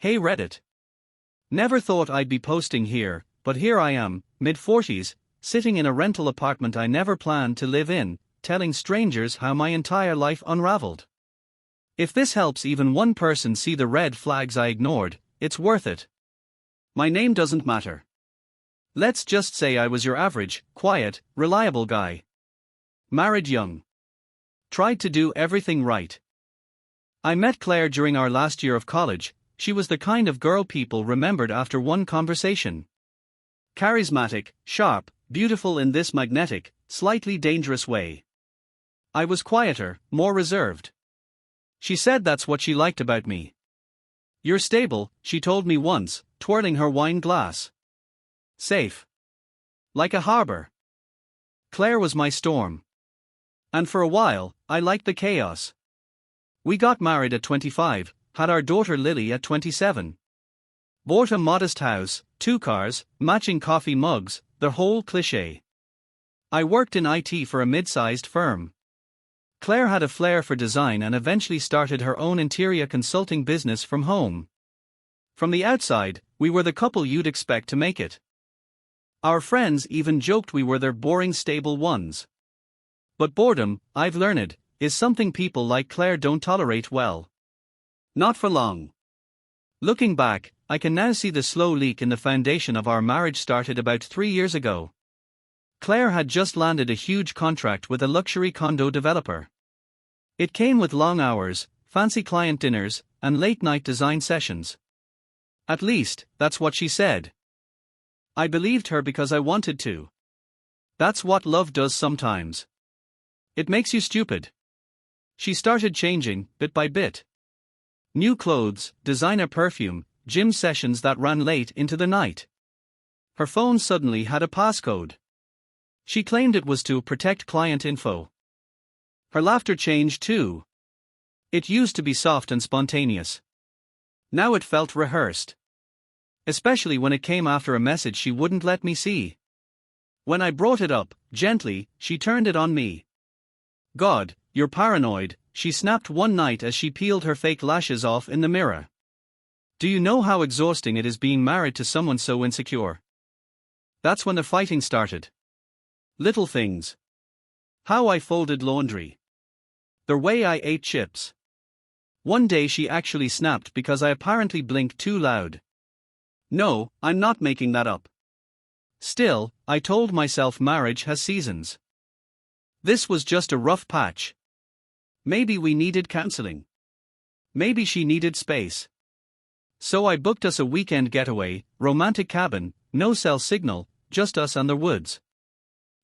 Hey Reddit. Never thought I'd be posting here, but here I am, mid-40s, sitting in a rental apartment I never planned to live in, telling strangers how my entire life unraveled. If this helps even one person see the red flags I ignored, it's worth it. My name doesn't matter. Let's just say I was your average, quiet, reliable guy. Married young. Tried to do everything right. I met Claire during our last year of college. She was the kind of girl people remembered after one conversation. Charismatic, sharp, beautiful in this magnetic, slightly dangerous way. I was quieter, more reserved. She said that's what she liked about me. You're stable, she told me once, twirling her wine glass. Safe. Like a harbor. Claire was my storm. And for a while, I liked the chaos. We got married at 25, had our daughter Lily at 27. Bought a modest house, 2 cars, matching coffee mugs, the whole cliché. I worked in IT for a mid-sized firm. Claire had a flair for design and eventually started her own interior consulting business from home. From the outside, we were the couple you'd expect to make it. Our friends even joked we were their boring stable ones. But boredom, I've learned, is something people like Claire don't tolerate well. Not for long. Looking back, I can now see the slow leak in the foundation of our marriage started about 3 years ago. Claire had just landed a huge contract with a luxury condo developer. It came with long hours, fancy client dinners, and late-night design sessions. At least, that's what she said. I believed her because I wanted to. That's what love does sometimes. It makes you stupid. She started changing, bit by bit. New clothes, designer perfume, gym sessions that ran late into the night. Her phone suddenly had a passcode. She claimed it was to protect client info. Her laughter changed too. It used to be soft and spontaneous. Now it felt rehearsed. Especially when it came after a message she wouldn't let me see. When I brought it up, gently, she turned it on me. God, you're paranoid, she snapped one night as she peeled her fake lashes off in the mirror. Do you know how exhausting it is being married to someone so insecure? That's when the fighting started. Little things. How I folded laundry. The way I ate chips. One day she actually snapped because I apparently blinked too loud. No, I'm not making that up. Still, I told myself marriage has seasons. This was just a rough patch. Maybe we needed counseling. Maybe she needed space. So I booked us a weekend getaway, romantic cabin, no cell signal, just us and the woods.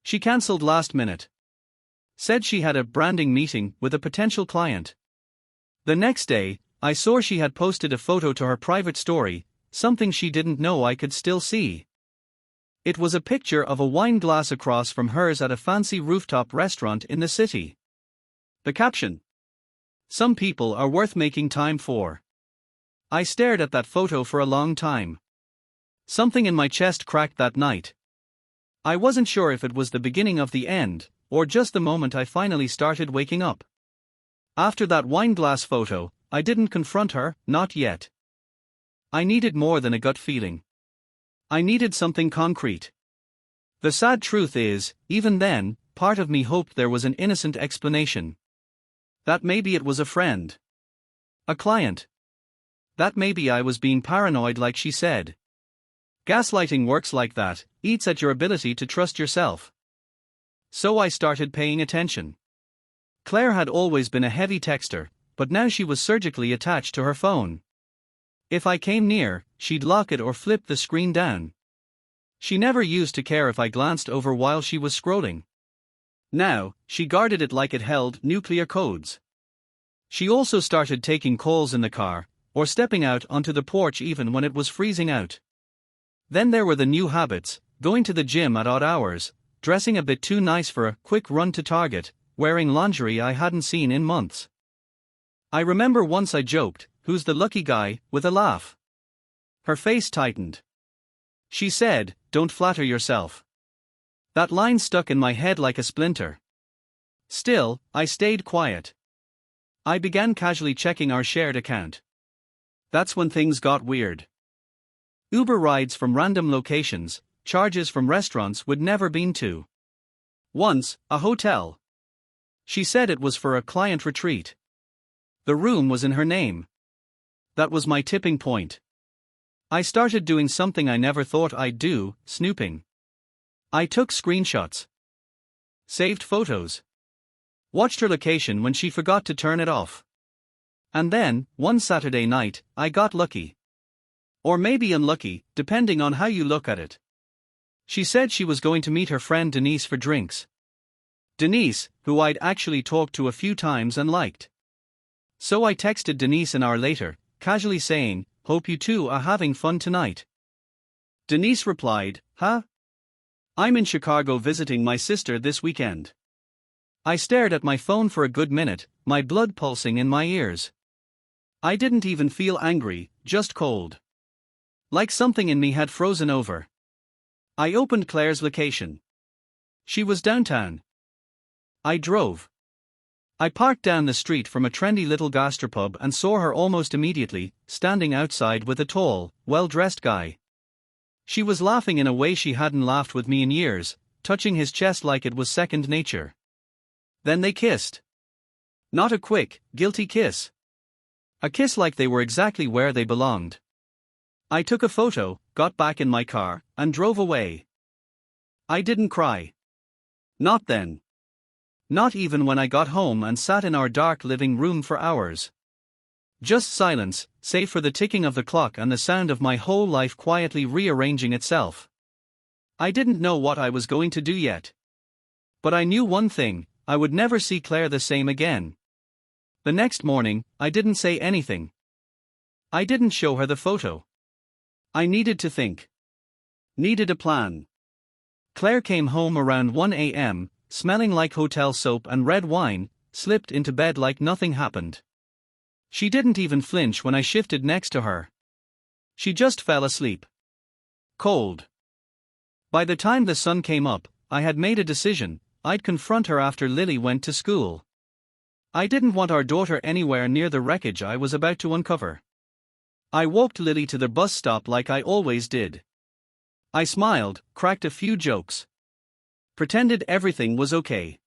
She cancelled last minute. Said she had a branding meeting with a potential client. The next day, I saw she had posted a photo to her private story, something she didn't know I could still see. It was a picture of a wine glass across from hers at a fancy rooftop restaurant in the city. The caption: Some people are worth making time for. I stared at that photo for a long time. Something in my chest cracked that night. I wasn't sure if it was the beginning of the end, or just the moment I finally started waking up. After that wine glass photo, I didn't confront her, not yet. I needed more than a gut feeling. I needed something concrete. The sad truth is, even then, part of me hoped there was an innocent explanation. That maybe it was a friend. A client. That maybe I was being paranoid like she said. Gaslighting works like that, eats at your ability to trust yourself. So I started paying attention. Claire had always been a heavy texter, but now she was surgically attached to her phone. If I came near, she'd lock it or flip the screen down. She never used to care if I glanced over while she was scrolling. Now, she guarded it like it held nuclear codes. She also started taking calls in the car, or stepping out onto the porch even when it was freezing out. Then there were the new habits, going to the gym at odd hours, dressing a bit too nice for a quick run to Target, wearing lingerie I hadn't seen in months. I remember once I joked, "Who's the lucky guy?" with a laugh. Her face tightened. She said, "Don't flatter yourself." That line stuck in my head like a splinter. Still, I stayed quiet. I began casually checking our shared account. That's when things got weird. Uber rides from random locations, charges from restaurants we'd never been to. Once, a hotel. She said it was for a client retreat. The room was in her name. That was my tipping point. I started doing something I never thought I'd do, snooping. I took screenshots. Saved photos. Watched her location when she forgot to turn it off. And then, one Saturday night, I got lucky. Or maybe unlucky, depending on how you look at it. She said she was going to meet her friend Denise for drinks. Denise, who I'd actually talked to a few times and liked. So I texted Denise an hour later, casually saying, "Hope you two are having fun tonight." Denise replied, "Huh? I'm in Chicago visiting my sister this weekend." I stared at my phone for a good minute, my blood pulsing in my ears. I didn't even feel angry, just cold. Like something in me had frozen over. I opened Claire's location. She was downtown. I drove. I parked down the street from a trendy little gastropub and saw her almost immediately, standing outside with a tall, well-dressed guy. She was laughing in a way she hadn't laughed with me in years, touching his chest like it was second nature. Then they kissed. Not a quick, guilty kiss. A kiss like they were exactly where they belonged. I took a photo, got back in my car, and drove away. I didn't cry. Not then. Not even when I got home and sat in our dark living room for hours. Just silence, save for the ticking of the clock and the sound of my whole life quietly rearranging itself. I didn't know what I was going to do yet. But I knew one thing, I would never see Claire the same again. The next morning, I didn't say anything. I didn't show her the photo. I needed to think. Needed a plan. Claire came home around 1 a.m., smelling like hotel soap and red wine, slipped into bed like nothing happened. She didn't even flinch when I shifted next to her. She just fell asleep. Cold. By the time the sun came up, I had made a decision, I'd confront her after Lily went to school. I didn't want our daughter anywhere near the wreckage I was about to uncover. I walked Lily to the bus stop like I always did. I smiled, cracked a few jokes. Pretended everything was okay.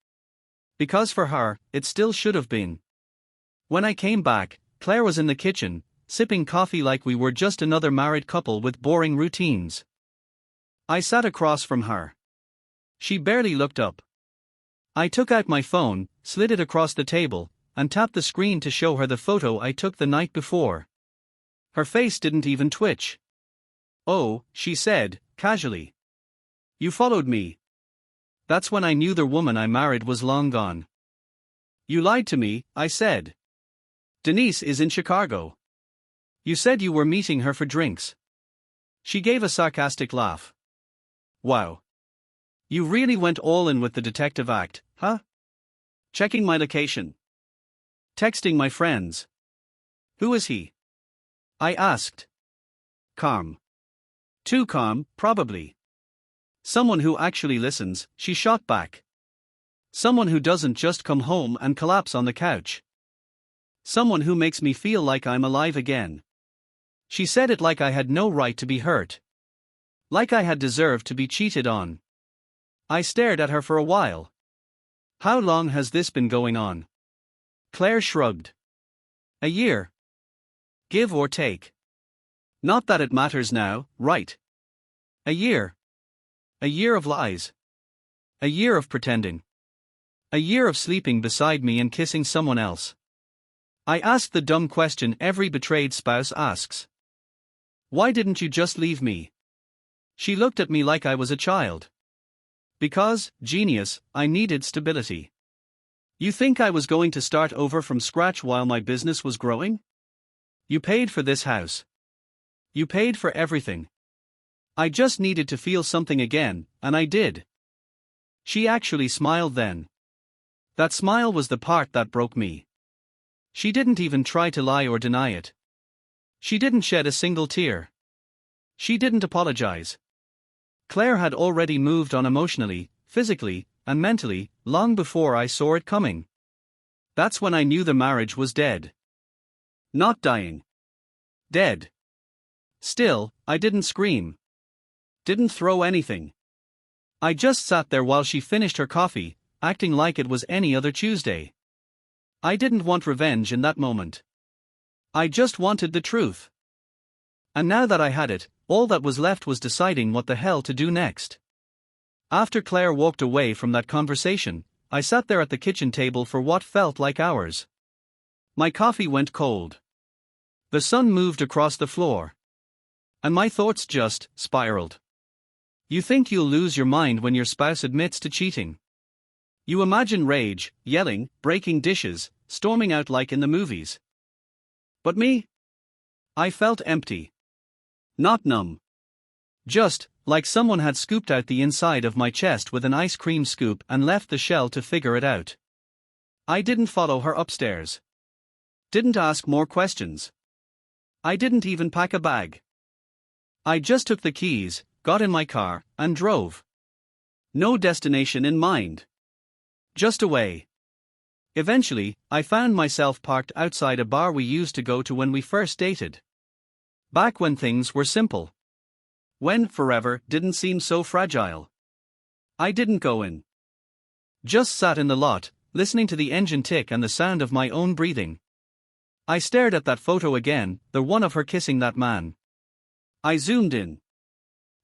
Because for her, it still should have been. When I came back, Claire was in the kitchen, sipping coffee like we were just another married couple with boring routines. I sat across from her. She barely looked up. I took out my phone, slid it across the table, and tapped the screen to show her the photo I took the night before. Her face didn't even twitch. "Oh," she said, casually. "You followed me." That's when I knew the woman I married was long gone. "You lied to me," I said. "Denise is in Chicago. You said you were meeting her for drinks." She gave a sarcastic laugh. "Wow. You really went all in with the detective act, huh? Checking my location. Texting my friends. Who is he?" I asked. "Calm. Too calm, probably. Someone who actually listens," she shot back. "Someone who doesn't just come home and collapse on the couch. Someone who makes me feel like I'm alive again." She said it like I had no right to be hurt. Like I had deserved to be cheated on. I stared at her for a while. "How long has this been going on?" Claire shrugged. "A year. Give or take. Not that it matters now, right? A year. A year of lies. A year of pretending. A year of sleeping beside me and kissing someone else." I asked the dumb question every betrayed spouse asks. "Why didn't you just leave me?" She looked at me like I was a child. "Because, genius, I needed stability." "You think I was going to start over from scratch while my business was growing? You paid for this house. You paid for everything. I just needed to feel something again, and I did." She actually smiled then. That smile was the part that broke me. She didn't even try to lie or deny it. She didn't shed a single tear. She didn't apologize. Claire had already moved on emotionally, physically, and mentally, long before I saw it coming. That's when I knew the marriage was dead. Not dying. Dead. Still, I didn't scream. Didn't throw anything. I just sat there while she finished her coffee, acting like it was any other Tuesday. I didn't want revenge in that moment. I just wanted the truth. And now that I had it, all that was left was deciding what the hell to do next. After Claire walked away from that conversation, I sat there at the kitchen table for what felt like hours. My coffee went cold. The sun moved across the floor. And my thoughts just spiraled. You think you'll lose your mind when your spouse admits to cheating. You imagine rage, yelling, breaking dishes, storming out like in the movies. But me? I felt empty. Not numb. Just, like someone had scooped out the inside of my chest with an ice cream scoop and left the shell to figure it out. I didn't follow her upstairs. Didn't ask more questions. I didn't even pack a bag. I just took the keys, got in my car, and drove. No destination in mind. Just away. Eventually, I found myself parked outside a bar we used to go to when we first dated. Back when things were simple. When forever didn't seem so fragile. I didn't go in. Just sat in the lot, listening to the engine tick and the sound of my own breathing. I stared at that photo again, the one of her kissing that man. I zoomed in.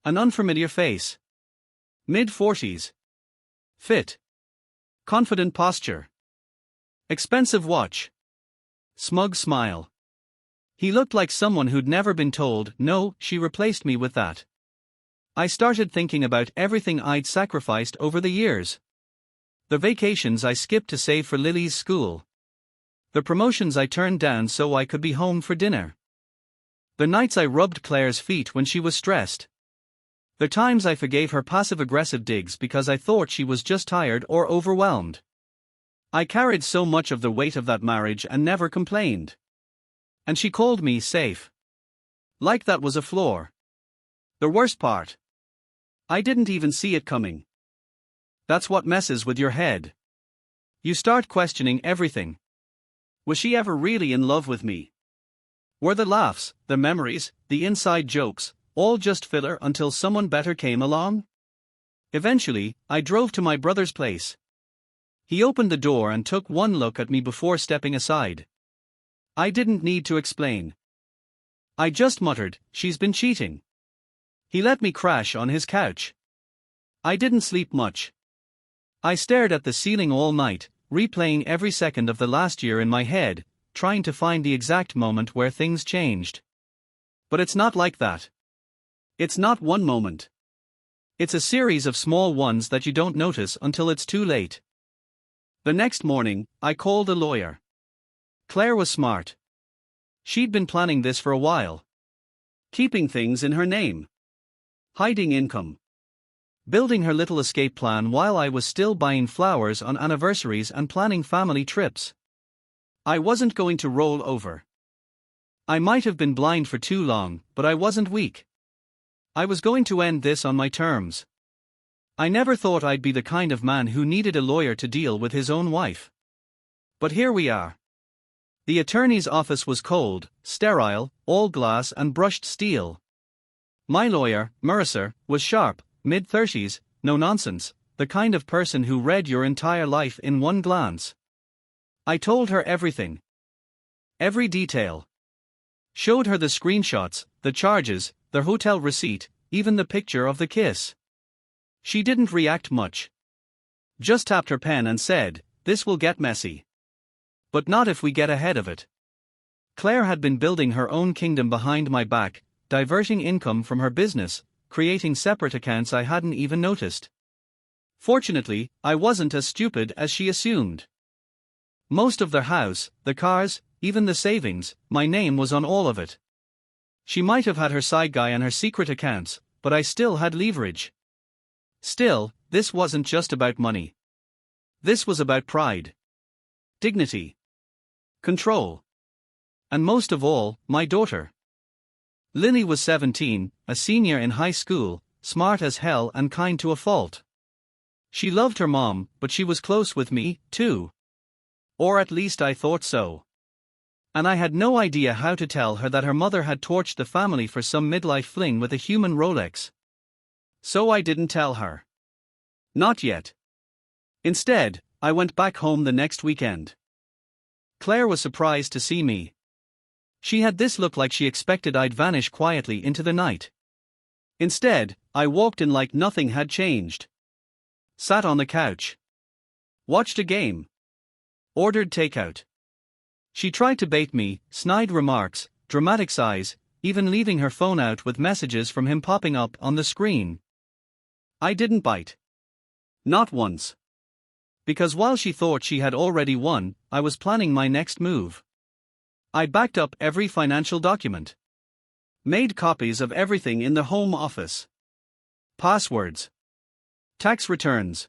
An unfamiliar face. Mid-40s. Fit. Confident posture. Expensive watch. Smug smile. He looked like someone who'd never been told no. She replaced me with that. I started thinking about everything I'd sacrificed over the years. The vacations I skipped to save for Lily's school. The promotions I turned down so I could be home for dinner. The nights I rubbed Claire's feet when she was stressed. The times I forgave her passive-aggressive digs because I thought she was just tired or overwhelmed. I carried so much of the weight of that marriage and never complained. And she called me safe. Like that was a flaw. The worst part. I didn't even see it coming. That's what messes with your head. You start questioning everything. Was she ever really in love with me? Were the laughs, the memories, the inside jokes, all just filler until someone better came along? Eventually, I drove to my brother's place. He opened the door and took one look at me before stepping aside. I didn't need to explain. I just muttered, "She's been cheating." He let me crash on his couch. I didn't sleep much. I stared at the ceiling all night, replaying every second of the last year in my head, trying to find the exact moment where things changed. But it's not like that. It's not one moment. It's a series of small ones that you don't notice until it's too late. The next morning, I called a lawyer. Claire was smart. She'd been planning this for a while. Keeping things in her name. Hiding income. Building her little escape plan while I was still buying flowers on anniversaries and planning family trips. I wasn't going to roll over. I might have been blind for too long, but I wasn't weak. I was going to end this on my terms. I never thought I'd be the kind of man who needed a lawyer to deal with his own wife. But here we are. The attorney's office was cold, sterile, all glass and brushed steel. My lawyer, Mercer, was sharp, mid-30s, no nonsense, the kind of person who read your entire life in one glance. I told her everything. Every detail. Showed her the screenshots, the charges, the hotel receipt, even the picture of the kiss. She didn't react much. Just tapped her pen and said, "This will get messy. But not if we get ahead of it." Claire had been building her own kingdom behind my back, diverting income from her business, creating separate accounts I hadn't even noticed. Fortunately, I wasn't as stupid as she assumed. Most of their house, the cars, even the savings, my name was on all of it. She might have had her side guy and her secret accounts, but I still had leverage. Still, this wasn't just about money. This was about pride. Dignity. Control. And most of all, my daughter. Lily was 17, a senior in high school, smart as hell and kind to a fault. She loved her mom, but she was close with me, too. Or at least I thought so. And I had no idea how to tell her that her mother had torched the family for some midlife fling with a human Rolex. So I didn't tell her. Not yet. Instead, I went back home the next weekend. Claire was surprised to see me. She had this look like she expected I'd vanish quietly into the night. Instead, I walked in like nothing had changed. Sat on the couch. Watched a game. Ordered takeout. She tried to bait me, snide remarks, dramatic sighs, even leaving her phone out with messages from him popping up on the screen. I didn't bite. Not once. Because while she thought she had already won, I was planning my next move. I backed up every financial document. Made copies of everything in the home office. Passwords. Tax returns.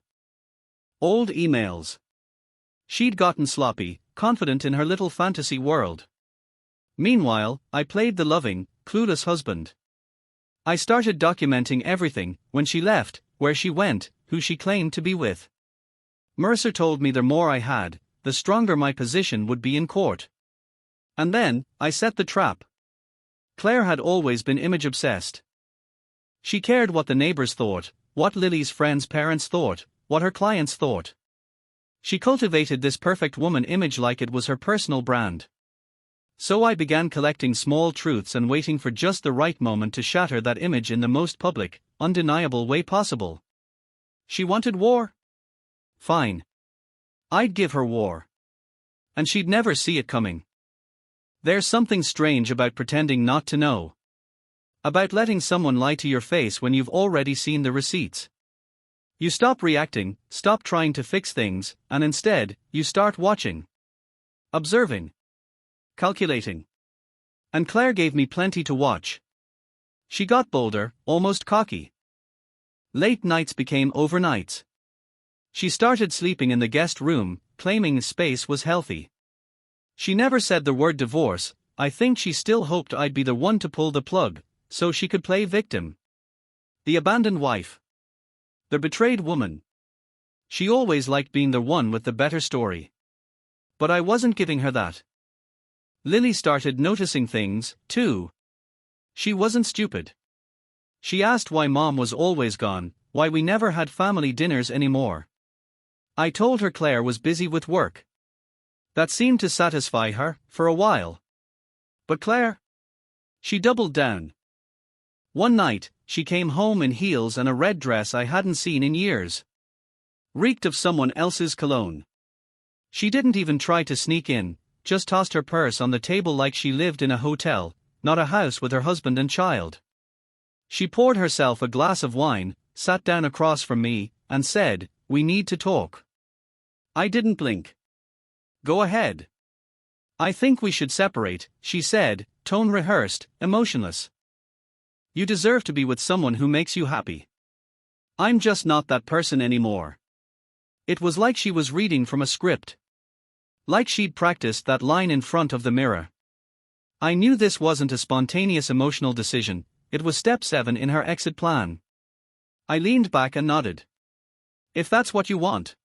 Old emails. She'd gotten sloppy, confident in her little fantasy world. Meanwhile, I played the loving, clueless husband. I started documenting everything: when she left, where she went, who she claimed to be with. Mercer told me the more I had, the stronger my position would be in court. And then, I set the trap. Claire had always been image-obsessed. She cared what the neighbors thought, what Lily's friends' parents thought, what her clients thought. She cultivated this perfect woman image like it was her personal brand. So I began collecting small truths and waiting for just the right moment to shatter that image in the most public, undeniable way possible. She wanted war? Fine. I'd give her war. And she'd never see it coming. There's something strange about pretending not to know. About letting someone lie to your face when you've already seen the receipts. You stop reacting, stop trying to fix things, and instead, you start watching. Observing. Calculating. And Claire gave me plenty to watch. She got bolder, almost cocky. Late nights became overnights. She started sleeping in the guest room, claiming space was healthy. She never said the word divorce. I think she still hoped I'd be the one to pull the plug, so she could play victim. The abandoned wife. The betrayed woman. She always liked being the one with the better story. But I wasn't giving her that. Lily started noticing things, too. She wasn't stupid. She asked why Mom was always gone, why we never had family dinners anymore. I told her Claire was busy with work. That seemed to satisfy her, for a while. But Claire? She doubled down. One night, she came home in heels and a red dress I hadn't seen in years. Reeked of someone else's cologne. She didn't even try to sneak in, just tossed her purse on the table like she lived in a hotel, not a house with her husband and child. She poured herself a glass of wine, sat down across from me, and said, "We need to talk." I didn't blink. "Go ahead." "I think we should separate," she said, tone rehearsed, emotionless. "You deserve to be with someone who makes you happy. I'm just not that person anymore." It was like she was reading from a script. Like she'd practiced that line in front of the mirror. I knew this wasn't a spontaneous emotional decision, it was step 7 in her exit plan. I leaned back and nodded. "If that's what you want."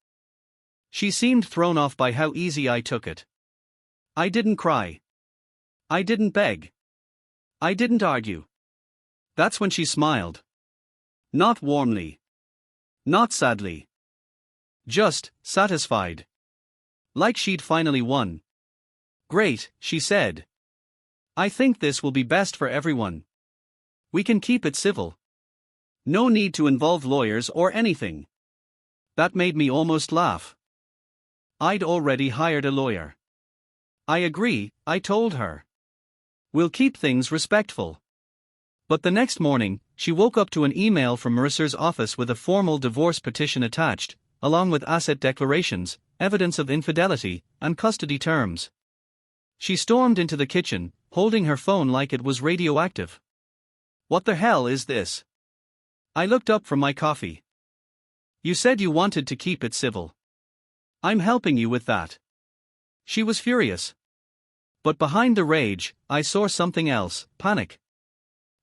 She seemed thrown off by how easy I took it. I didn't cry. I didn't beg. I didn't argue. That's when she smiled. Not warmly. Not sadly. Just satisfied. Like she'd finally won. "Great," she said. "I think this will be best for everyone. We can keep it civil. No need to involve lawyers or anything." That made me almost laugh. I'd already hired a lawyer. "I agree," I told her. "We'll keep things respectful." But the next morning, she woke up to an email from Mercer's office with a formal divorce petition attached, along with asset declarations, evidence of infidelity, and custody terms. She stormed into the kitchen, holding her phone like it was radioactive. "What the hell is this?" I looked up from my coffee. "You said you wanted to keep it civil. I'm helping you with that." She was furious. But behind the rage, I saw something else: panic.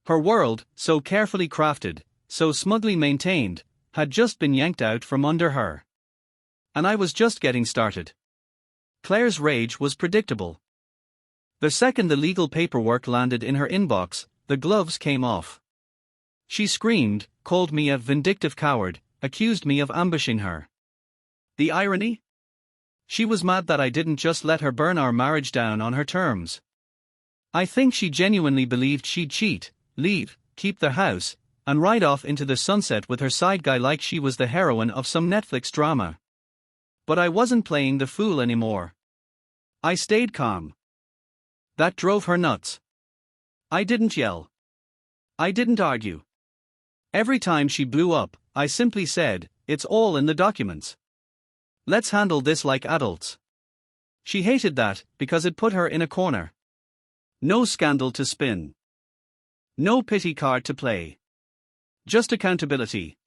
Her world, so carefully crafted, so smugly maintained, had just been yanked out from under her. And I was just getting started. Claire's rage was predictable. The second the legal paperwork landed in her inbox, the gloves came off. She screamed, called me a vindictive coward, accused me of ambushing her. The irony? She was mad that I didn't just let her burn our marriage down on her terms. I think she genuinely believed she'd cheat, leave, keep the house, and ride off into the sunset with her side guy like she was the heroine of some Netflix drama. But I wasn't playing the fool anymore. I stayed calm. That drove her nuts. I didn't yell. I didn't argue. Every time she blew up, I simply said, "It's all in the documents. Let's handle this like adults." She hated that, because it put her in a corner. No scandal to spin. No pity card to play. Just accountability.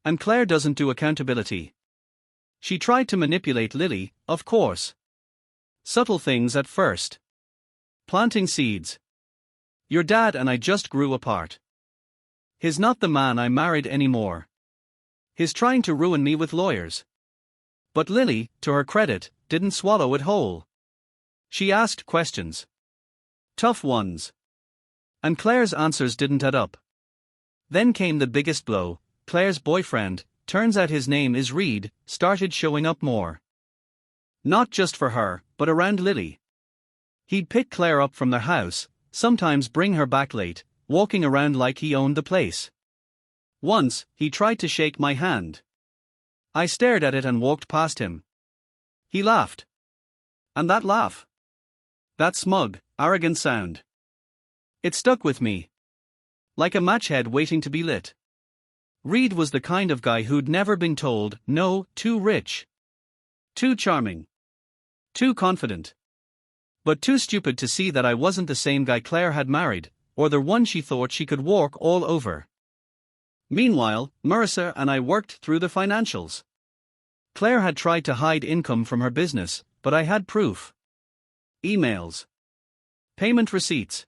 And Claire doesn't do accountability. She tried to manipulate Lily, of course. Subtle things at first. Planting seeds. Your dad and I just grew apart. He's not the man I married anymore. He's trying to ruin me with lawyers. But Lily, to her credit, didn't swallow it whole. She asked questions. Tough ones. And Claire's answers didn't add up. Then came the biggest blow. Claire's boyfriend, turns out his name is Reed, started showing up more. Not just for her, but around Lily. He'd pick Claire up from their house, sometimes bring her back late, walking around like he owned the place. Once, he tried to shake my hand. I stared at it and walked past him. He laughed. And that laugh. That smug, arrogant sound. It stuck with me. Like a matchhead waiting to be lit. Reed was the kind of guy who'd never been told, no, too rich. Too charming. Too confident. But too stupid to see that I wasn't the same guy Claire had married, or the one she thought she could walk all over. Meanwhile, Marissa and I worked through the financials. Claire had tried to hide income from her business, but I had proof. Emails. Payment receipts.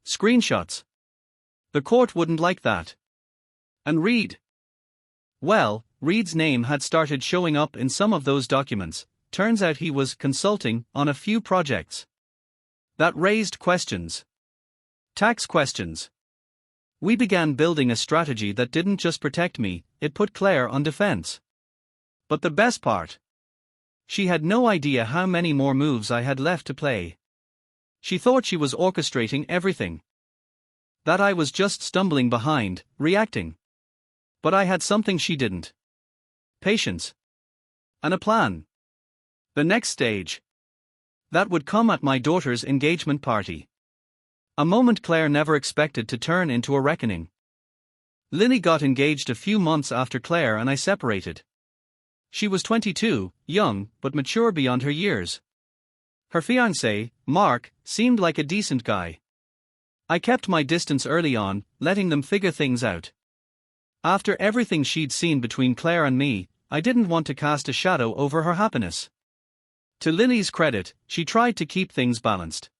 Screenshots. The court wouldn't like that. And Reed? Well, Reed's name had started showing up in some of those documents. Turns out he was consulting on a few projects. That raised questions. Tax questions. We began building a strategy that didn't just protect me, it put Claire on defense. But the best part? She had no idea how many more moves I had left to play. She thought she was orchestrating everything. That I was just stumbling behind, reacting. But I had something she didn't. Patience. And a plan. The next stage. That would come at my daughter's engagement party. A moment Claire never expected to turn into a reckoning. Lily got engaged a few months after Claire and I separated. She was 22, young, but mature beyond her years. Her fiancé, Mark, seemed like a decent guy. I kept my distance early on, letting them figure things out. After everything she'd seen between Claire and me, I didn't want to cast a shadow over her happiness. To Lily's credit, she tried to keep things balanced.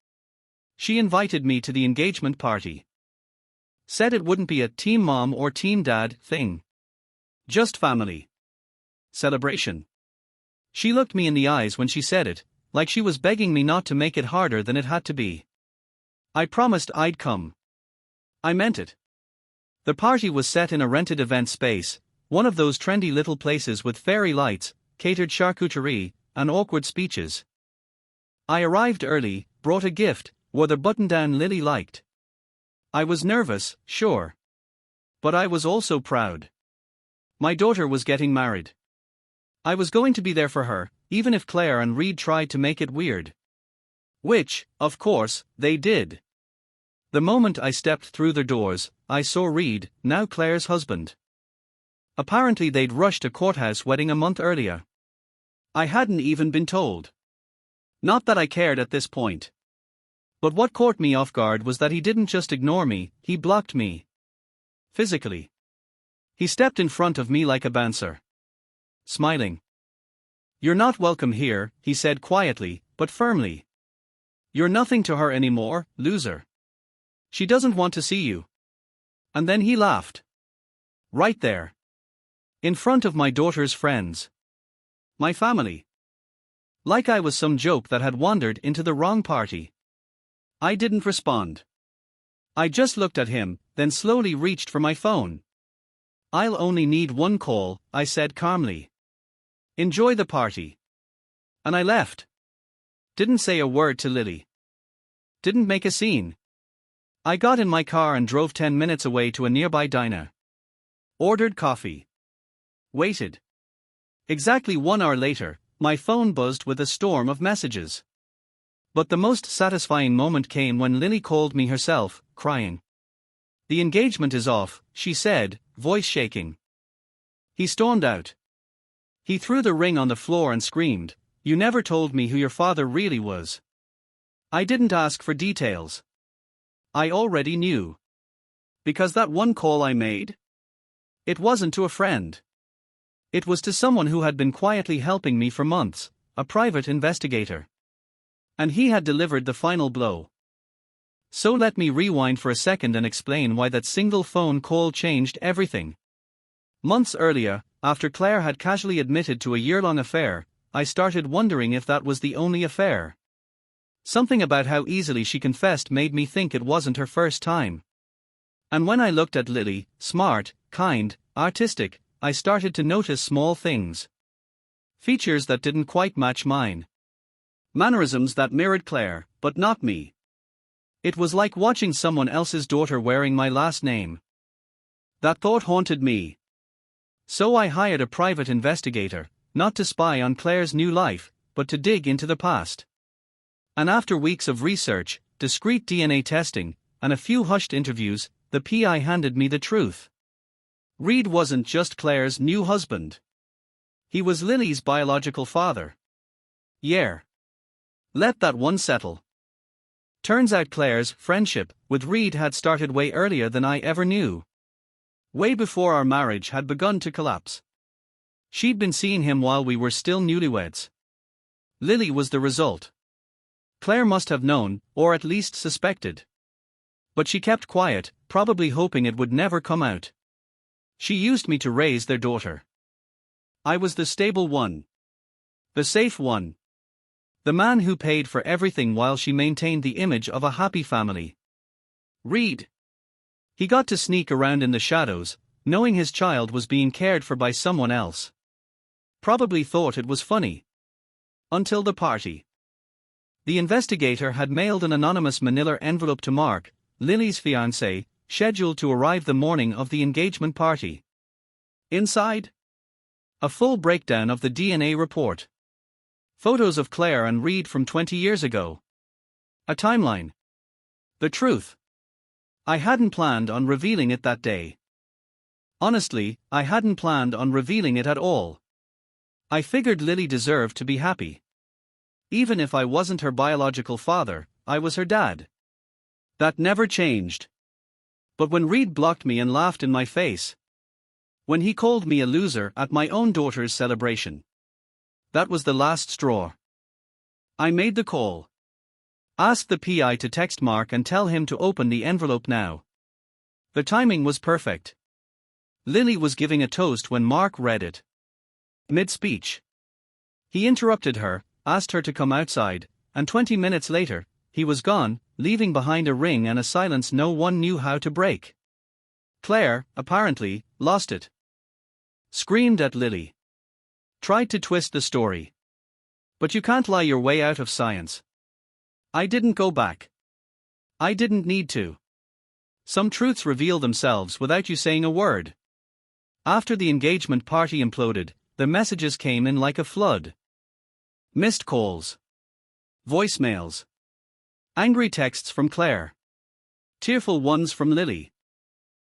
She invited me to the engagement party. Said it wouldn't be a team mom or team dad thing. Just family. Celebration. She looked me in the eyes when she said it, like she was begging me not to make it harder than it had to be. I promised I'd come. I meant it. The party was set in a rented event space, one of those trendy little places with fairy lights, catered charcuterie, and awkward speeches. I arrived early, brought a gift, wore the button-down Lily liked. I was nervous, sure. But I was also proud. My daughter was getting married. I was going to be there for her, even if Claire and Reed tried to make it weird. Which, of course, they did. The moment I stepped through their doors, I saw Reed, now Claire's husband. Apparently they'd rushed a courthouse wedding a month earlier. I hadn't even been told. Not that I cared at this point. But what caught me off guard was that he didn't just ignore me, he blocked me. Physically. He stepped in front of me like a bouncer. Smiling. "You're not welcome here," he said quietly, but firmly. "You're nothing to her anymore, loser. She doesn't want to see you." And then he laughed. Right there. In front of my daughter's friends. My family. Like I was some joke that had wandered into the wrong party. I didn't respond. I just looked at him, then slowly reached for my phone. I'll only need one call, I said calmly. Enjoy the party. And I left. Didn't say a word to Lily. Didn't make a scene. I got in my car and drove 10 minutes away to a nearby diner. Ordered coffee. Waited. Exactly 1 hour later, my phone buzzed with a storm of messages. But the most satisfying moment came when Lily called me herself, crying. The engagement is off, she said, voice shaking. He stormed out. He threw the ring on the floor and screamed, "You never told me who your father really was." I didn't ask for details. I already knew. Because that one call I made? It wasn't to a friend. It was to someone who had been quietly helping me for months, a private investigator. And he had delivered the final blow. So let me rewind for a second and explain why that single phone call changed everything. Months earlier, after Claire had casually admitted to a year-long affair, I started wondering if that was the only affair. Something about how easily she confessed made me think it wasn't her first time. And when I looked at Lily, smart, kind, artistic, I started to notice small things. Features that didn't quite match mine. Mannerisms that mirrored Claire, but not me. It was like watching someone else's daughter wearing my last name. That thought haunted me. So I hired a private investigator, not to spy on Claire's new life, but to dig into the past. And after weeks of research, discreet DNA testing, and a few hushed interviews, the PI handed me the truth. Reed wasn't just Claire's new husband. He was Lily's biological father. Yeah. Let that one settle. Turns out Claire's friendship with Reed had started way earlier than I ever knew. Way before our marriage had begun to collapse. She'd been seeing him while we were still newlyweds. Lily was the result. Claire must have known, or at least suspected. But she kept quiet, probably hoping it would never come out. She used me to raise their daughter. I was the stable one. The safe one. The man who paid for everything while she maintained the image of a happy family. Reed. He got to sneak around in the shadows, knowing his child was being cared for by someone else. Probably thought it was funny. Until the party. The investigator had mailed an anonymous manila envelope to Mark, Lily's fiancé, scheduled to arrive the morning of the engagement party. Inside? A full breakdown of the DNA report. Photos of Claire and Reed from 20 years ago. A timeline. The truth. I hadn't planned on revealing it that day. Honestly, I hadn't planned on revealing it at all. I figured Lily deserved to be happy. Even if I wasn't her biological father, I was her dad. That never changed. But when Reed blocked me and laughed in my face. When he called me a loser at my own daughter's celebration. That was the last straw. I made the call. Asked the PI to text Mark and tell him to open the envelope now. The timing was perfect. Lily was giving a toast when Mark read it. Mid-speech. He interrupted her, asked her to come outside, and 20 minutes later, he was gone, leaving behind a ring and a silence no one knew how to break. Claire, apparently, lost it. Screamed at Lily. Tried to twist the story. But you can't lie your way out of science. I didn't go back. I didn't need to. Some truths reveal themselves without you saying a word. After the engagement party imploded, the messages came in like a flood. Missed calls. Voicemails. Angry texts from Claire. Tearful ones from Lily.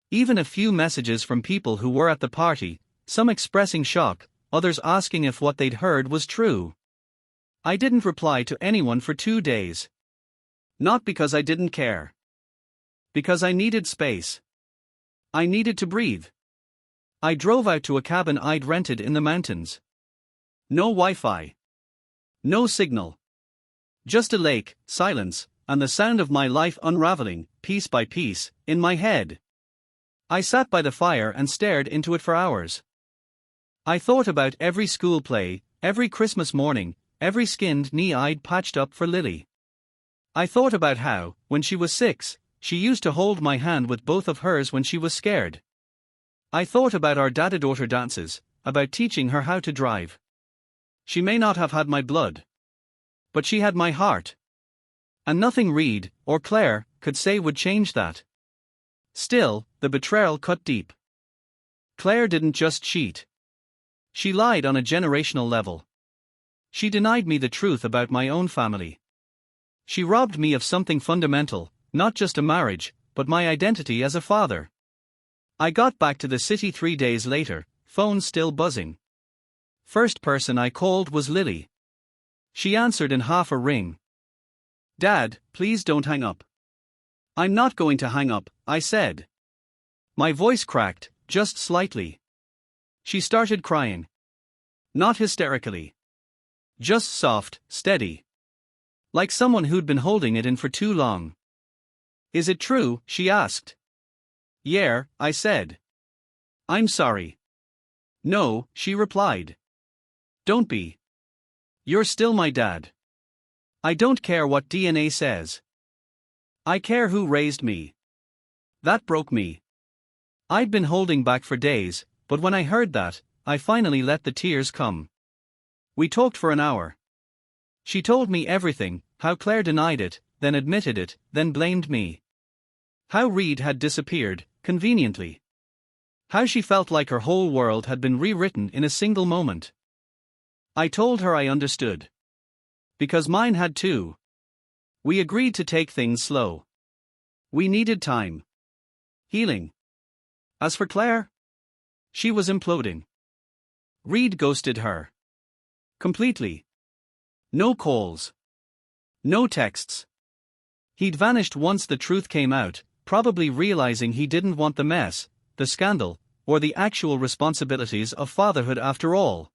Even a few messages from people who were at the party, some expressing shock, others asking if what they'd heard was true. I didn't reply to anyone for 2 days. Not because I didn't care. Because I needed space. I needed to breathe. I drove out to a cabin I'd rented in the mountains. No Wi-Fi. No signal. Just a lake, silence, and the sound of my life unraveling, piece by piece, in my head. I sat by the fire and stared into it for hours. I thought about every school play, every Christmas morning, every skinned knee I'd patched up for Lily. I thought about how, when she was 6, she used to hold my hand with both of hers when she was scared. I thought about our dada-daughter dances, about teaching her how to drive. She may not have had my blood, but she had my heart. And nothing Reed, or Claire, could say would change that. Still, the betrayal cut deep. Claire didn't just cheat. She lied on a generational level. She denied me the truth about my own family. She robbed me of something fundamental, not just a marriage, but my identity as a father. I got back to the city 3 days later, phone still buzzing. First person I called was Lily. She answered in half a ring. "Dad, please don't hang up." "I'm not going to hang up," I said. My voice cracked, just slightly. She started crying. Not hysterically. Just soft, steady. Like someone who'd been holding it in for too long. "Is it true?" she asked. "Yeah," I said. "I'm sorry." "No," she replied. "Don't be. You're still my dad. I don't care what DNA says. I care who raised me." That broke me. I'd been holding back for days, but when I heard that, I finally let the tears come. We talked for an hour. She told me everything, how Claire denied it, then admitted it, then blamed me. How Reed had disappeared, conveniently. How she felt like her whole world had been rewritten in a single moment. I told her I understood. Because mine had too. We agreed to take things slow. We needed time. Healing. As for Claire, she was imploding. Reed ghosted her. Completely. No calls. No texts. He'd vanished once the truth came out, probably realizing he didn't want the mess, the scandal, or the actual responsibilities of fatherhood after all.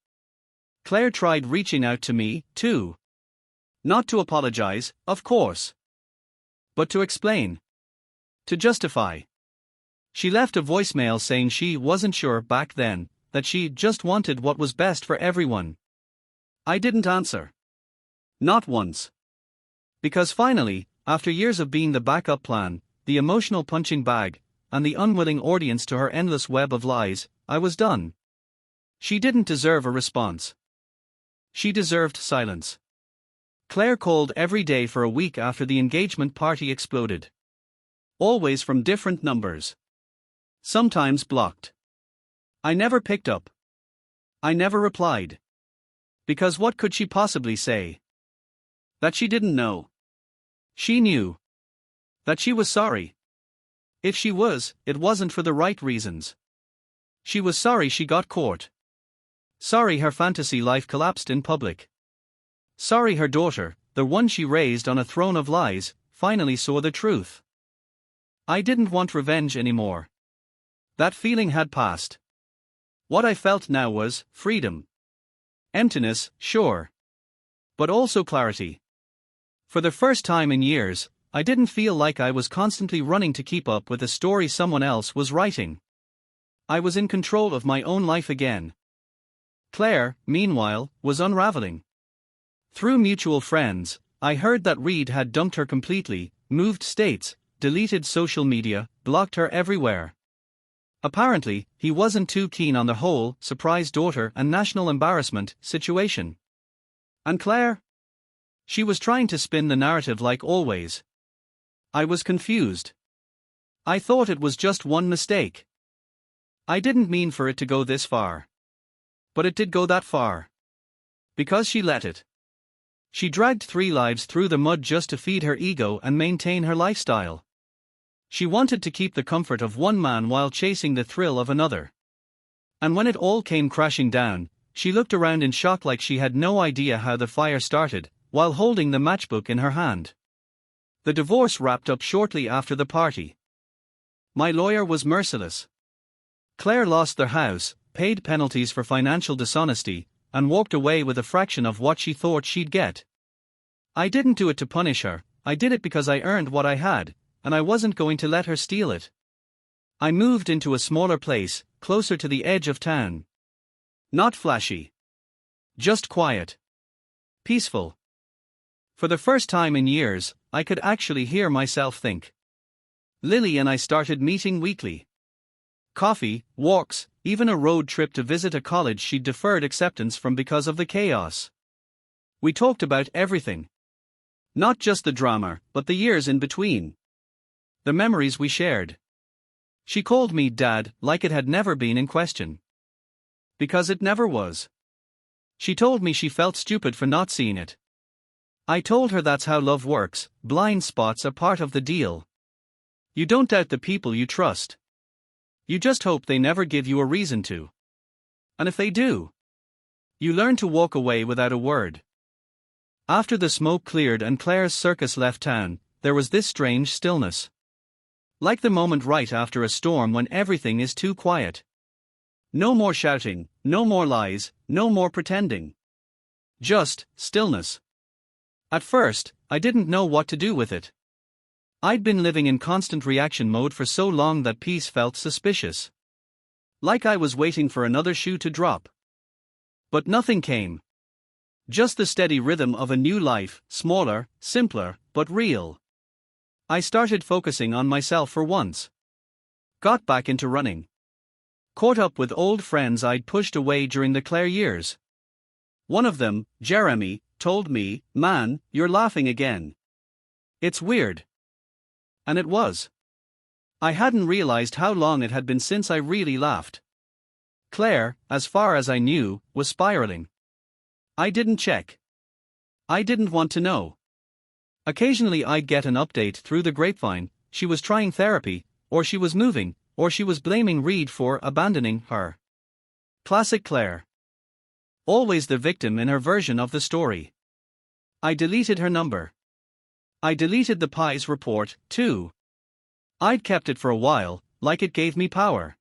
Claire tried reaching out to me, too. Not to apologize, of course. But to explain. To justify. She left a voicemail saying she wasn't sure back then, that she just wanted what was best for everyone. I didn't answer. Not once. Because finally, after years of being the backup plan, the emotional punching bag, and the unwilling audience to her endless web of lies, I was done. She didn't deserve a response. She deserved silence. Claire called every day for a week after the engagement party exploded. Always from different numbers. Sometimes blocked. I never picked up. I never replied. Because what could she possibly say? That she didn't know. She knew. That she was sorry. If she was, it wasn't for the right reasons. She was sorry she got caught. Sorry her fantasy life collapsed in public. Sorry her daughter, the one she raised on a throne of lies, finally saw the truth. I didn't want revenge anymore. That feeling had passed. What I felt now was freedom. Emptiness, sure. But also clarity. For the first time in years, I didn't feel like I was constantly running to keep up with a story someone else was writing. I was in control of my own life again. Claire, meanwhile, was unraveling. Through mutual friends, I heard that Reed had dumped her completely, moved states, deleted social media, blocked her everywhere. Apparently, he wasn't too keen on the whole surprise daughter and national embarrassment situation. And Claire? She was trying to spin the narrative like always. I was confused. I thought it was just one mistake. I didn't mean for it to go this far. But it did go that far. Because she let it. She dragged 3 lives through the mud just to feed her ego and maintain her lifestyle. She wanted to keep the comfort of one man while chasing the thrill of another. And when it all came crashing down, she looked around in shock like she had no idea how the fire started, while holding the matchbook in her hand. The divorce wrapped up shortly after the party. My lawyer was merciless. Claire lost their house, paid penalties for financial dishonesty, and walked away with a fraction of what she thought she'd get. I didn't do it to punish her, I did it because I earned what I had, and I wasn't going to let her steal it. I moved into a smaller place, closer to the edge of town. Not flashy. Just quiet. Peaceful. For the first time in years, I could actually hear myself think. Lily and I started meeting weekly. Coffee, walks, even a road trip to visit a college she'd deferred acceptance from because of the chaos. We talked about everything. Not just the drama, but the years in between. The memories we shared. She called me Dad, like it had never been in question. Because it never was. She told me she felt stupid for not seeing it. I told her that's how love works, blind spots are part of the deal. You don't doubt the people you trust. You just hope they never give you a reason to. And if they do, you learn to walk away without a word. After the smoke cleared and Claire's circus left town, there was this strange stillness. Like the moment right after a storm when everything is too quiet. No more shouting, no more lies, no more pretending. Just stillness. At first, I didn't know what to do with it. I'd been living in constant reaction mode for so long that peace felt suspicious. Like I was waiting for another shoe to drop. But nothing came. Just the steady rhythm of a new life, smaller, simpler, but real. I started focusing on myself for once. Got back into running. Caught up with old friends I'd pushed away during the Claire years. One of them, Jeremy, told me, "Man, you're laughing again. It's weird." And it was. I hadn't realized how long it had been since I really laughed. Claire, as far as I knew, was spiraling. I didn't check. I didn't want to know. Occasionally I'd get an update through the grapevine: she was trying therapy, or she was moving, or she was blaming Reed for abandoning her. Classic Claire. Always the victim in her version of the story. I deleted her number. I deleted the Pies report, too. I'd kept it for a while, like it gave me power.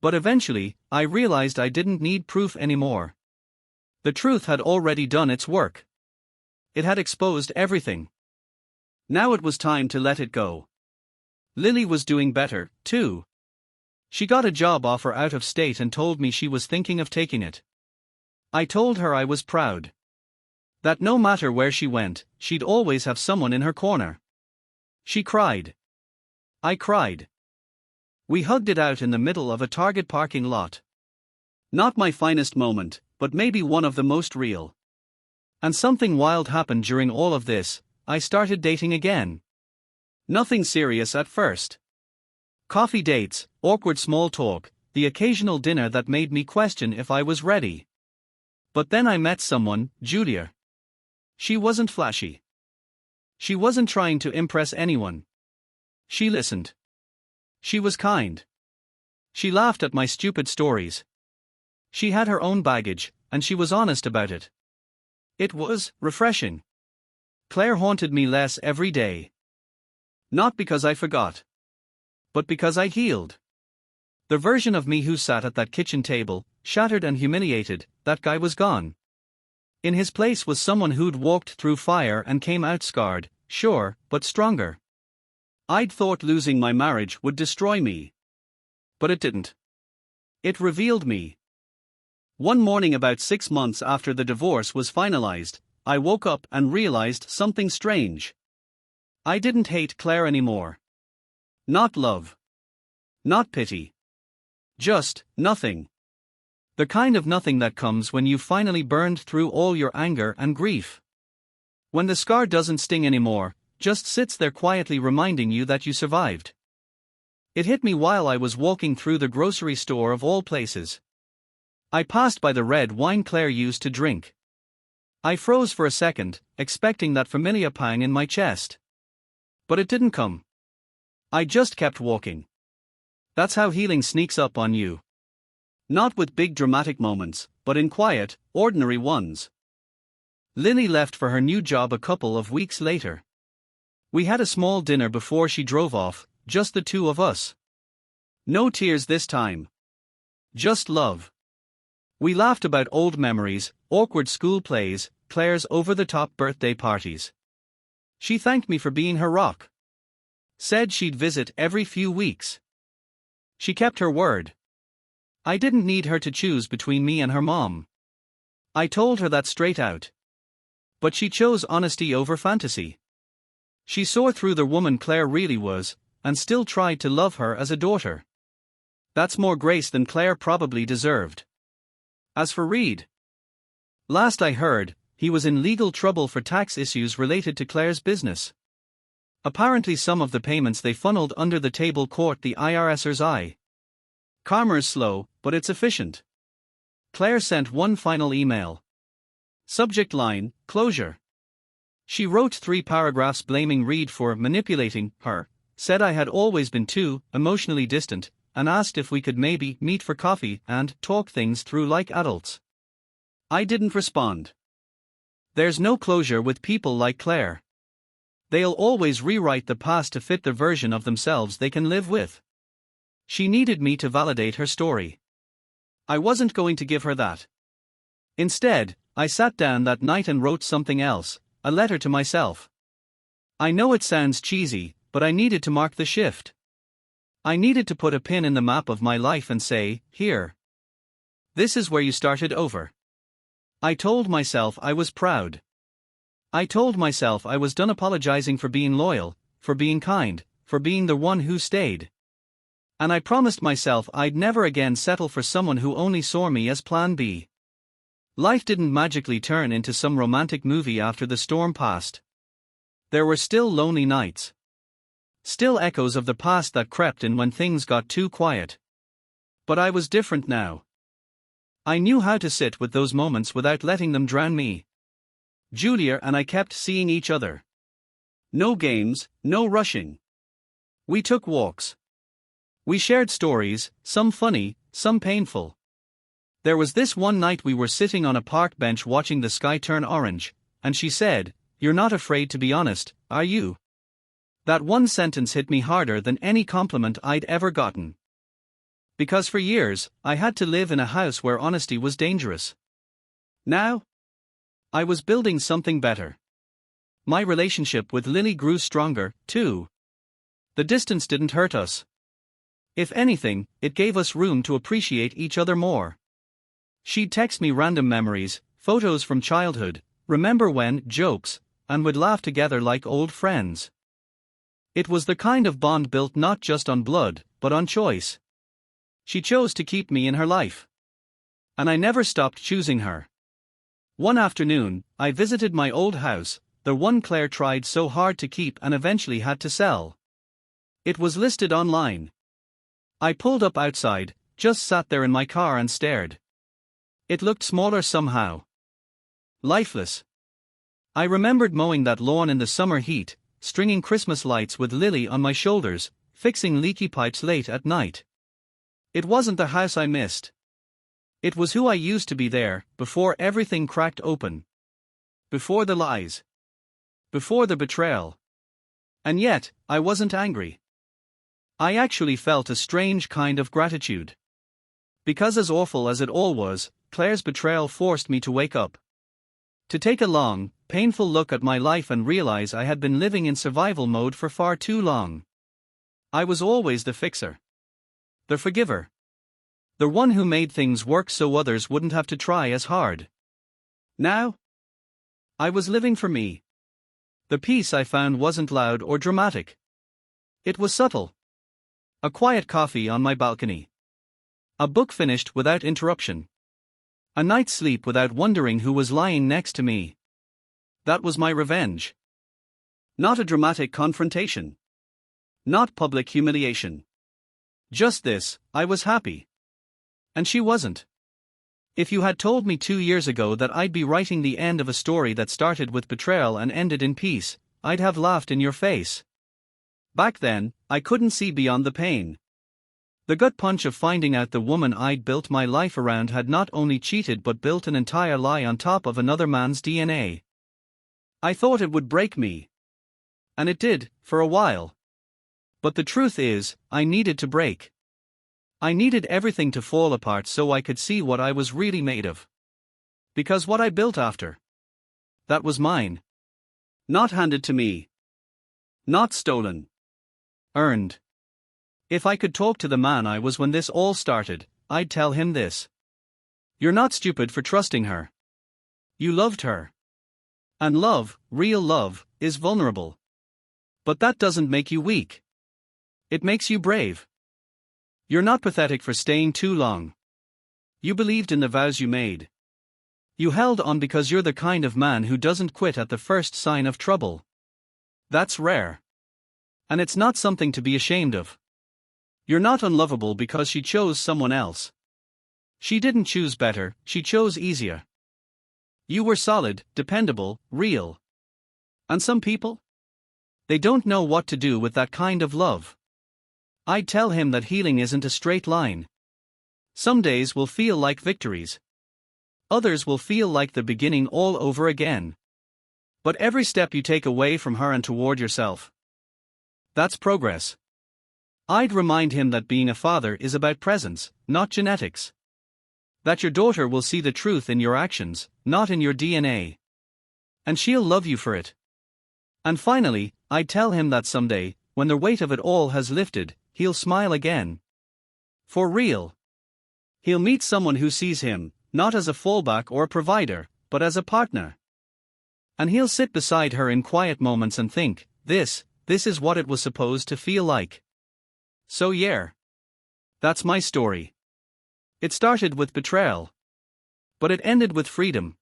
But eventually, I realized I didn't need proof anymore. The truth had already done its work. It had exposed everything. Now it was time to let it go. Lily was doing better, too. She got a job offer out of state and told me she was thinking of taking it. I told her I was proud. That no matter where she went, she'd always have someone in her corner. She cried. I cried. We hugged it out in the middle of a Target parking lot. Not my finest moment, but maybe one of the most real. And something wild happened during all of this. I started dating again. Nothing serious at first. Coffee dates, awkward small talk, the occasional dinner that made me question if I was ready. But then I met someone, Julia. She wasn't flashy. She wasn't trying to impress anyone. She listened. She was kind. She laughed at my stupid stories. She had her own baggage, and she was honest about it. It was refreshing. Claire haunted me less every day. Not because I forgot, but because I healed. The version of me who sat at that kitchen table, shattered and humiliated, that guy was gone. In his place was someone who'd walked through fire and came out scarred, sure, but stronger. I'd thought losing my marriage would destroy me. But it didn't. It revealed me. One morning about 6 months after the divorce was finalized, I woke up and realized something strange. I didn't hate Claire anymore. Not love. Not pity. Just nothing. The kind of nothing that comes when you've finally burned through all your anger and grief. When the scar doesn't sting anymore, just sits there quietly reminding you that you survived. It hit me while I was walking through the grocery store of all places. I passed by the red wine Claire used to drink. I froze for a second, expecting that familiar pang in my chest. But it didn't come. I just kept walking. That's how healing sneaks up on you. Not with big dramatic moments, but in quiet, ordinary ones. Lily left for her new job a couple of weeks later. We had a small dinner before she drove off, just the two of us. No tears this time. Just love. We laughed about old memories, awkward school plays, Claire's over-the-top birthday parties. She thanked me for being her rock. Said she'd visit every few weeks. She kept her word. I didn't need her to choose between me and her mom. I told her that straight out. But she chose honesty over fantasy. She saw through the woman Claire really was, and still tried to love her as a daughter. That's more grace than Claire probably deserved. As for Reed, last I heard, he was in legal trouble for tax issues related to Claire's business. Apparently some of the payments they funneled under the table caught the IRS's eye. Karma's slow, but it's efficient. Claire sent one final email. Subject line, closure. She wrote 3 paragraphs blaming Reed for manipulating her, said I had always been too emotionally distant, and asked if we could maybe meet for coffee and talk things through like adults. I didn't respond. There's no closure with people like Claire. They'll always rewrite the past to fit the version of themselves they can live with. She needed me to validate her story. I wasn't going to give her that. Instead, I sat down that night and wrote something else, a letter to myself. I know it sounds cheesy, but I needed to mark the shift. I needed to put a pin in the map of my life and say, here. This is where you started over. I told myself I was proud. I told myself I was done apologizing for being loyal, for being kind, for being the one who stayed. And I promised myself I'd never again settle for someone who only saw me as plan B. Life didn't magically turn into some romantic movie after the storm passed. There were still lonely nights. Still echoes of the past that crept in when things got too quiet. But I was different now. I knew how to sit with those moments without letting them drown me. Julia and I kept seeing each other. No games, no rushing. We took walks. We shared stories, some funny, some painful. There was this one night we were sitting on a park bench watching the sky turn orange, and she said, "You're not afraid to be honest, are you?" That one sentence hit me harder than any compliment I'd ever gotten. Because for years, I had to live in a house where honesty was dangerous. Now, I was building something better. My relationship with Lily grew stronger, too. The distance didn't hurt us. If anything, it gave us room to appreciate each other more. She'd text me random memories, photos from childhood, remember when, jokes, and would laugh together like old friends. It was the kind of bond built not just on blood, but on choice. She chose to keep me in her life. And I never stopped choosing her. One afternoon, I visited my old house, the one Claire tried so hard to keep and eventually had to sell. It was listed online. I pulled up outside, just sat there in my car and stared. It looked smaller somehow. Lifeless. I remembered mowing that lawn in the summer heat, stringing Christmas lights with Lily on my shoulders, fixing leaky pipes late at night. It wasn't the house I missed. It was who I used to be there, before everything cracked open. Before the lies. Before the betrayal. And yet, I wasn't angry. I actually felt a strange kind of gratitude. Because as awful as it all was, Claire's betrayal forced me to wake up. To take a long, painful look at my life and realize I had been living in survival mode for far too long. I was always the fixer. The forgiver. The one who made things work so others wouldn't have to try as hard. Now, I was living for me. The peace I found wasn't loud or dramatic. It was subtle. A quiet coffee on my balcony. A book finished without interruption. A night's sleep without wondering who was lying next to me. That was my revenge. Not a dramatic confrontation. Not public humiliation. Just this, I was happy. And she wasn't. If you had told me 2 years ago that I'd be writing the end of a story that started with betrayal and ended in peace, I'd have laughed in your face. Back then, I couldn't see beyond the pain. The gut punch of finding out the woman I'd built my life around had not only cheated but built an entire lie on top of another man's DNA. I thought it would break me. And it did, for a while. But the truth is, I needed to break. I needed everything to fall apart so I could see what I was really made of. Because what I built after, that was mine. Not handed to me. Not stolen. Earned. If I could talk to the man I was when this all started, I'd tell him this. You're not stupid for trusting her. You loved her. And love, real love, is vulnerable. But that doesn't make you weak. It makes you brave. You're not pathetic for staying too long. You believed in the vows you made. You held on because you're the kind of man who doesn't quit at the first sign of trouble. That's rare. And it's not something to be ashamed of. You're not unlovable because she chose someone else. She didn't choose better, she chose easier. You were solid, dependable, real. And some people? They don't know what to do with that kind of love. I'd tell him that healing isn't a straight line. Some days will feel like victories. Others will feel like the beginning all over again. But every step you take away from her and toward yourself, that's progress. I'd remind him that being a father is about presence, not genetics. That your daughter will see the truth in your actions, not in your DNA. And she'll love you for it. And finally, I'd tell him that someday, when the weight of it all has lifted, he'll smile again. For real. He'll meet someone who sees him, not as a fallback or a provider, but as a partner. And he'll sit beside her in quiet moments and think, this is what it was supposed to feel like. So yeah. That's my story. It started with betrayal. But it ended with freedom.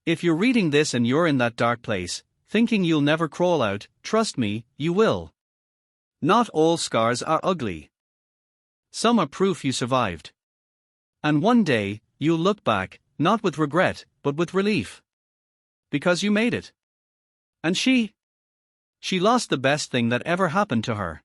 If you're reading this and you're in that dark place, thinking you'll never crawl out, trust me, you will. Not all scars are ugly. Some are proof you survived. And one day, you'll look back, not with regret, but with relief. Because you made it. And she lost the best thing that ever happened to her.